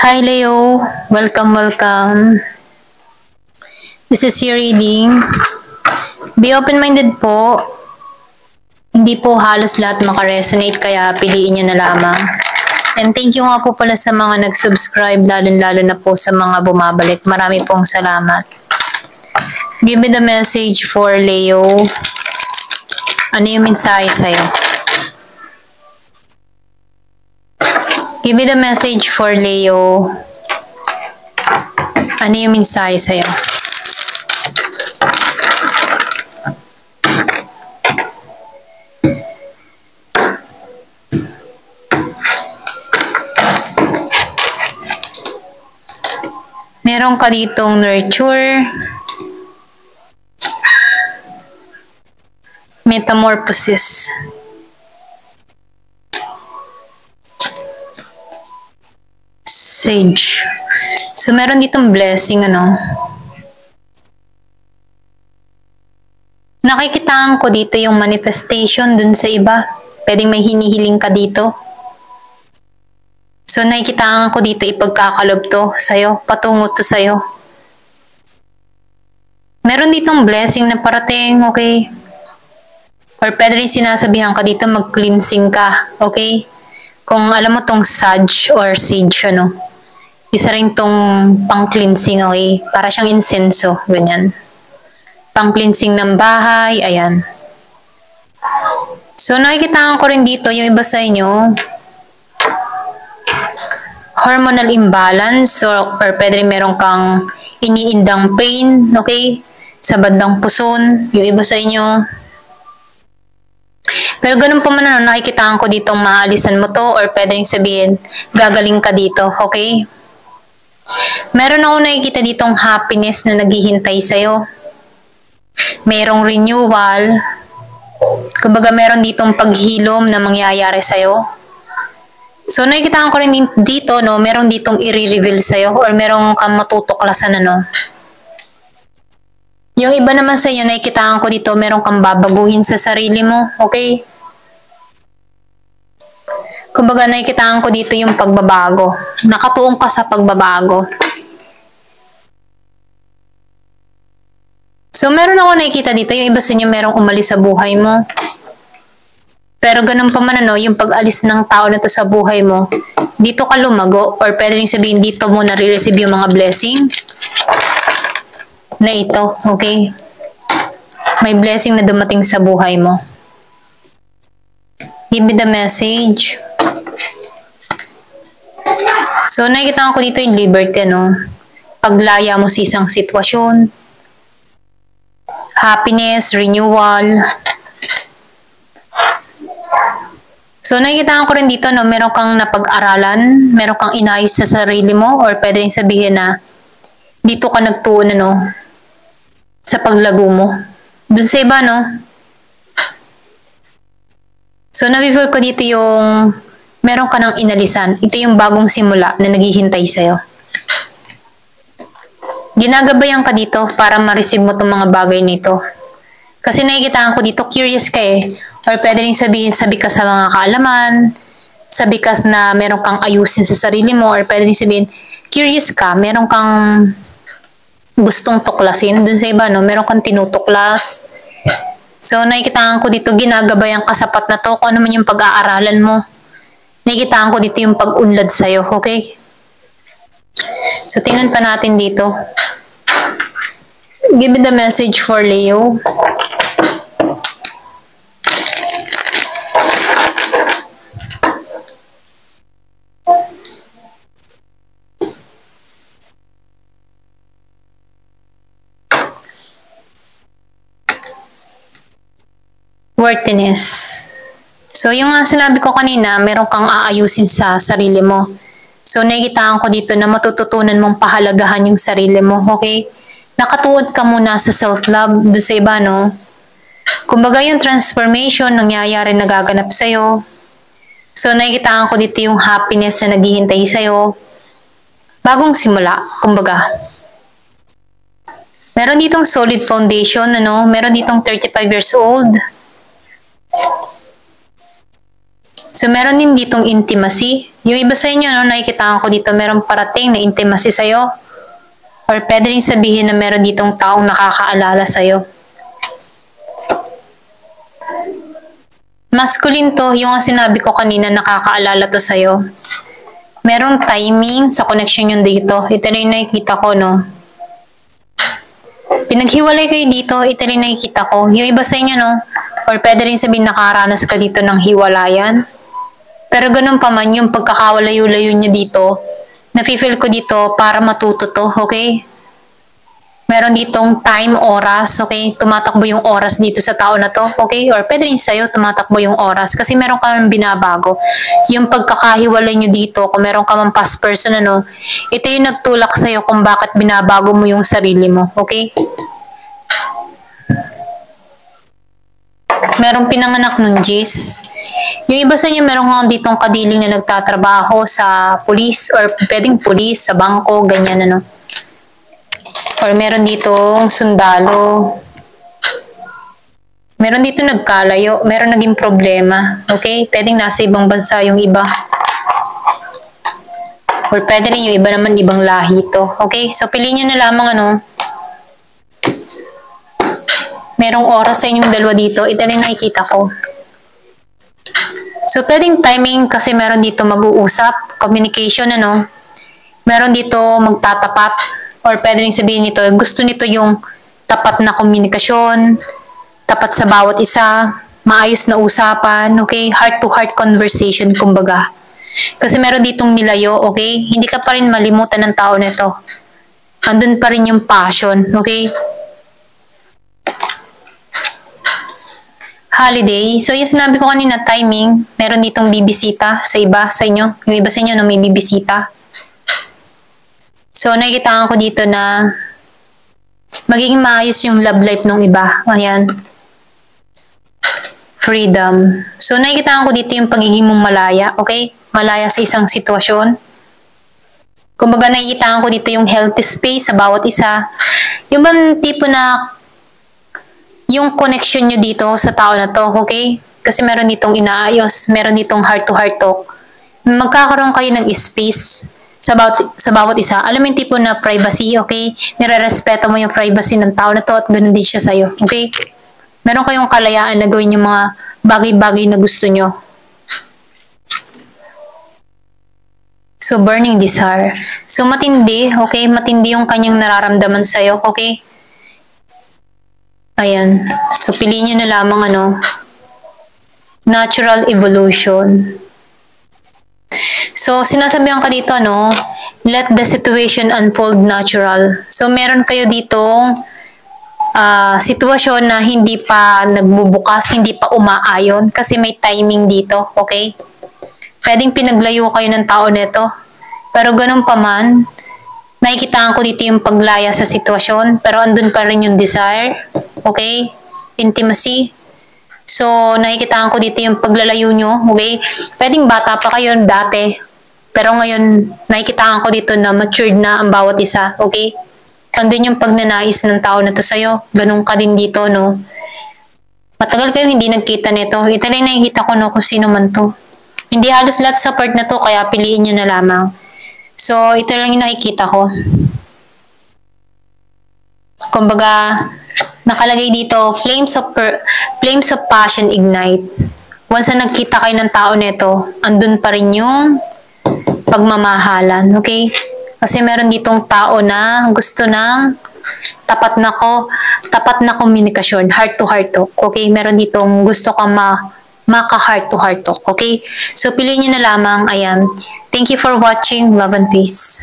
Hi Leo, welcome. This is your reading. Be open-minded po. Hindi po halos lahat makaresonate kaya piliin nyo na lamang. And thank you nga po pala sa mga nag-subscribe, lalo na po sa mga bumabalik. Marami pong salamat. Give me the message for Leo. Ano yung mensahe sa'yo? Give me the message for Leo. Ano yung mensahe sa'yo? Meron ka ditong nurture, metamorphosis, sage. So, meron ditong blessing, Nakikitaan ko dito yung manifestation dun sa iba. Pwedeng may hinihiling ka dito. So, nakikitaan ko dito ipagkakalob to sa'yo, patungo to sa'yo. Meron ditong blessing na parating, okay? Or pwede rin sinasabihan ka dito mag-cleansing ka, okay? Kung alam mo tong sage or sage, isa rin tong pang-cleansing, okay? Para siyang insenso, ganyan. Pang-cleansing ng bahay, ayan. So, nakikitaan ko rin dito yung iba sa inyo, hormonal imbalance or pwede rin meron kang iniindang pain, okay? Sa bandang puson, yung iba sa inyo. Pero ganun pa man nakikitaan ko ditong maalisan mo to or pwede rin sabihin, gagaling ka dito, okay? Meron ako nakikita ditong happiness na naghihintay sa'yo. Merong renewal. Kumbaga meron ditong paghilom na mangyayari sa'yo. So, nakikitaan ko rin dito, merong ditong i-reveal sa'yo or merong kang matutuklasan, Yung iba naman sa inyo, nakikitaan ko dito, merong kang babaguhin sa sarili mo, okay? Kumbaga, nakikitaan ko dito yung pagbabago. Nakatuong ka sa pagbabago. So, meron ako nakikita dito, yung iba sa inyo, merong umalis sa buhay mo. Pero ganun pa man yung pag-alis ng tao na to sa buhay mo, dito ka lumago or pwede rin sabihin dito mo nare-receive yung mga blessing na ito, okay? May blessing na dumating sa buhay mo. Give me the message. So, nakikita ko dito yung liberty, Paglaya mo sa isang sitwasyon. Happiness, renewal. So, nakikita ko rin dito, meron kang napag-aralan, meron kang inayos sa sarili mo, or pwede rin sabihin na dito ka nagtuon, sa paglago mo. Dun sa iba, So, nabifeel ko dito yung meron ka ng inalisan. Ito yung bagong simula na naghihintay sa'yo. Ginagabayan ka dito para ma-receive mo itong mga bagay nito. Kasi nakikitaan ko dito, curious ka eh. Or pwede rin sabihin, sabi ka sa mga kaalaman, sabi ka na meron kang ayusin sa sarili mo, or pwede rin sabihin, curious ka, meron kang gustong tuklasin. Dun sa iba, meron kang tinutuklas. So, nakikitaan ko dito, ginagabayan ka sapat na to, kung ano man yung pag-aaralan mo. Nakikitaan ko dito yung pag-unlad sa'yo, okay? So, tingnan pa natin dito. Give me the message for Leo. Worthiness. So, yung sinabi ko kanina, meron kang aayusin sa sarili mo. So, nakikitaan ko dito na matututunan mong pahalagahan yung sarili mo, okay? Nakatuod ka muna sa self-love, doon sa iba, Kumbaga yung transformation, nangyayari, nagaganap sa'yo. So, nakikitaan ko dito yung happiness na naghihintay sa'yo. Bagong simula, kumbaga. Meron ditong solid foundation, Meron ditong 35 years old. So, meron din ditong intimacy. Yung iba sa inyo, no, nakikita ko dito, meron parating na intimacy sa'yo. Or pwede rin sabihin na meron ditong taong nakakaalala sa'yo. Masculine to, yung sinabi ko kanina, nakakaalala to sa'yo. Merong timing sa connection yung dito. Ito rin nakikita ko, no? Pinaghiwalay kayo dito, ito rin nakikita ko. Yung iba sa inyo, no? Or pwede rin sabihin nakaranas ka dito ng hiwalayan. Pero ganun pa man, yung pagkakawalayo-layo niya dito, nafe-feel ko dito para matuto to, okay? Meron ditong time, oras, okay? Tumatakbo yung oras dito sa tao na to, okay? Or pwede rin sa'yo, tumatakbo yung oras kasi meron ka nang binabago. Yung pagkakahiwalay nyo dito, kung meron ka mang past person, ano, ito yung nagtulak sa'yo kung bakit binabago mo yung sarili mo, okay? Merong pinanganak ng Jis. Yung iba sa inyo, meron kang ditong kadiling na nagtatrabaho sa police or pwedeng police, sa bangko, ganyan ano. Or meron ditong sundalo. Meron dito nagkalayo, meron naging problema. Okay? Pwedeng nasa ibang bansa yung iba. Or pwede rin yung iba naman ibang lahi to. Okay? So, piliin nyo na lamang ano. Merong oras sa inyong dalawa dito. Ito rin nakikita ko. So, pwedeng timing kasi meron dito mag-uusap. Communication, ano. Meron dito magtatapat. Or pwede rin sabihin nito, gusto nito yung tapat na komunikasyon, tapat sa bawat isa, maayos na usapan, okay? Heart-to-heart conversation, kumbaga. Kasi meron ditong nilayo, okay? Hindi ka pa rin malimutan ng tao nito. Andun pa rin yung passion, okay? Holiday. So, yung sinabi ko kanina, timing, meron ditong bibisita sa iba, sa inyo. Yung iba sa inyo na may bibisita. So, nakikita ko dito na magiging maayos yung love life ng iba. Ayan. Freedom. So, nakikita ko dito yung pagiging mong malaya. Okay? Malaya sa isang sitwasyon. Kumbaga, nakikita ko dito yung healthy space sa bawat isa. Yung bang tipo na yung connection nyo dito sa tao na to, okay? Kasi meron ditong inaayos, meron ditong heart-to-heart talk. Magkakaroon kayo ng space sa bawat isa. Alam mo yung tipo na privacy, okay? Nire-respeto mo yung privacy ng tao na to at ganoon din siya sa'yo, okay? Meron kayong kalayaan na gawin yung mga bagay-bagay na gusto nyo. So, burning desire. So, matindi, okay? Matindi yung kanyang nararamdaman sa'yo, okay? Ayan. So, piliin nyo na lamang ano, natural evolution. So, sinasabihan ka dito, no, let the situation unfold natural. So, meron kayo ditong sitwasyon na hindi pa nagbubukas, hindi pa umaayon kasi may timing dito, okay? Pwedeng pinaglayo kayo ng tao nito. Pero ganun pa man, nakikita ko dito yung paglaya sa sitwasyon, pero andun pa rin yung desire. Okay? Intimacy. So, nakikita ko dito yung paglalayo nyo. Okay? Pwedeng bata pa kayo dati. Pero ngayon, nakikita ko dito na matured na ang bawat isa. Okay? Andun yung pagnanais ng tao na to sa'yo. Ganun ka din dito, no? Matagal kayo hindi nagkita nito. Ito rin nakikita ko, no, kung sino man to. Hindi halos lahat sa part na to, kaya piliin nyo na lamang. So, ito lang yung nakikita ko. Kumbaga, nakalagay dito, flames of passion ignite. Once na nagkita kayo ng tao nito, andun pa rin yung pagmamahalan, okay? Kasi meron ditong tao na gusto ng tapat na komunikasyon, heart to heart talk, okay? Meron ditong gusto kang maka heart to heart talk, okay? So, piliin nyo na lamang, ayan. Thank you for watching. Love and peace.